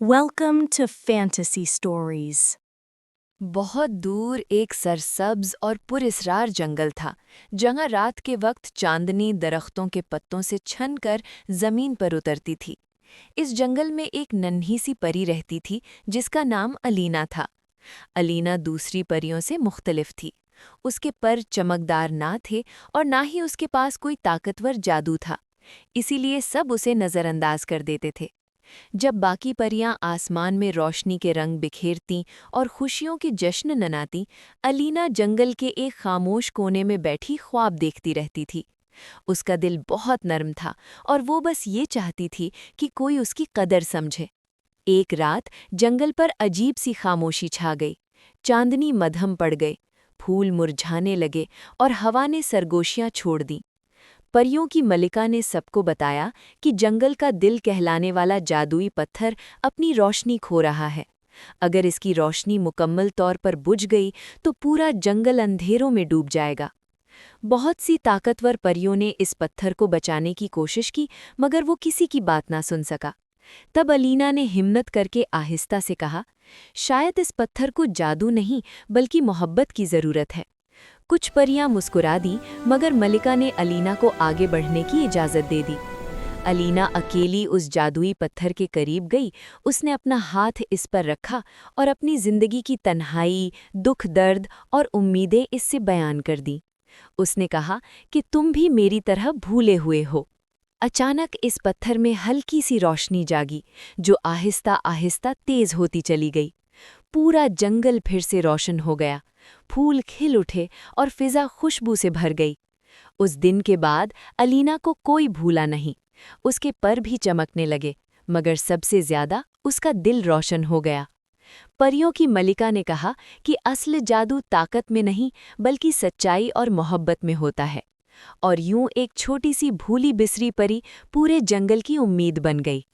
Welcome to Fantasy Stories. बहुत दूर एक सरसब्ज और पुरस्रार जंगल था, जहां रात के वक्त चांदनी दरख्तों के पत्तों से छनकर जमीन पर उतरती थी। इस जंगल में एक नन्ही सी परी रहती थी, जिसका नाम अलीना था। अलीना दूसरी परियों से मुख्तलिफ थी। उसके पर चमकदार ना थे और ना ही उसके पास कोई ताकतवर जादू था। इसीलिए सब उसे नज़रअंदाज कर देते थे। जब बाकी परियां आसमान में रोशनी के रंग बिखेरतीं और खुशियों के जश्न मनातीं, अलीना जंगल के एक खामोश कोने में बैठी ख्वाब देखती रहती थी। उसका दिल बहुत नर्म था और वो बस ये चाहती थी कि कोई उसकी कदर समझे। एक रात जंगल पर अजीब सी खामोशी छा गई। चांदनी मध्यम पड़ गई, फूल मुरझाने लगे और हवा ने सरगोशियां छोड़ दीं। परियों की मलिका ने सबको बताया कि जंगल का दिल कहलाने वाला जादुई पत्थर अपनी रोशनी खो रहा है। अगर इसकी रोशनी मुकम्मल तौर पर बुझ गई तो पूरा जंगल अंधेरों में डूब जाएगा। बहुत सी ताकतवर परियों ने इस पत्थर को बचाने की कोशिश की, मगर वो किसी की बात ना सुन सका। तब अलीना ने हिम्मत करके आहिस्ता से कहा, शायद इस पत्थर को जादू नहीं बल्कि मोहब्बत की ज़रूरत है। कुछ परियां मुस्कुरा दी, मगर मलिका ने अलीना को आगे बढ़ने की इजाज़त दे दी। अलीना अकेली उस जादुई पत्थर के करीब गई। उसने अपना हाथ इस पर रखा और अपनी जिंदगी की तन्हाई, दुख, दर्द और उम्मीदें इससे बयान कर दी। उसने कहा कि तुम भी मेरी तरह भूले हुए हो। अचानक इस पत्थर में हल्की सी रोशनी जागी, जो आहिस्ता आहिस्ता तेज होती चली गई। पूरा जंगल फिर से रोशन हो गया। फूल खिल उठे और फिजा खुशबू से भर गई। उस दिन के बाद अलीना को कोई भूला नहीं। उसके पर भी चमकने लगे, मगर सबसे ज्यादा उसका दिल रोशन हो गया। परियों की मलिका ने कहा कि असली जादू ताकत में नहीं बल्कि सच्चाई और मोहब्बत में होता है। और यूं एक छोटी सी भूली बिसरी परी पूरे जंगल की उम्मीद बन गई।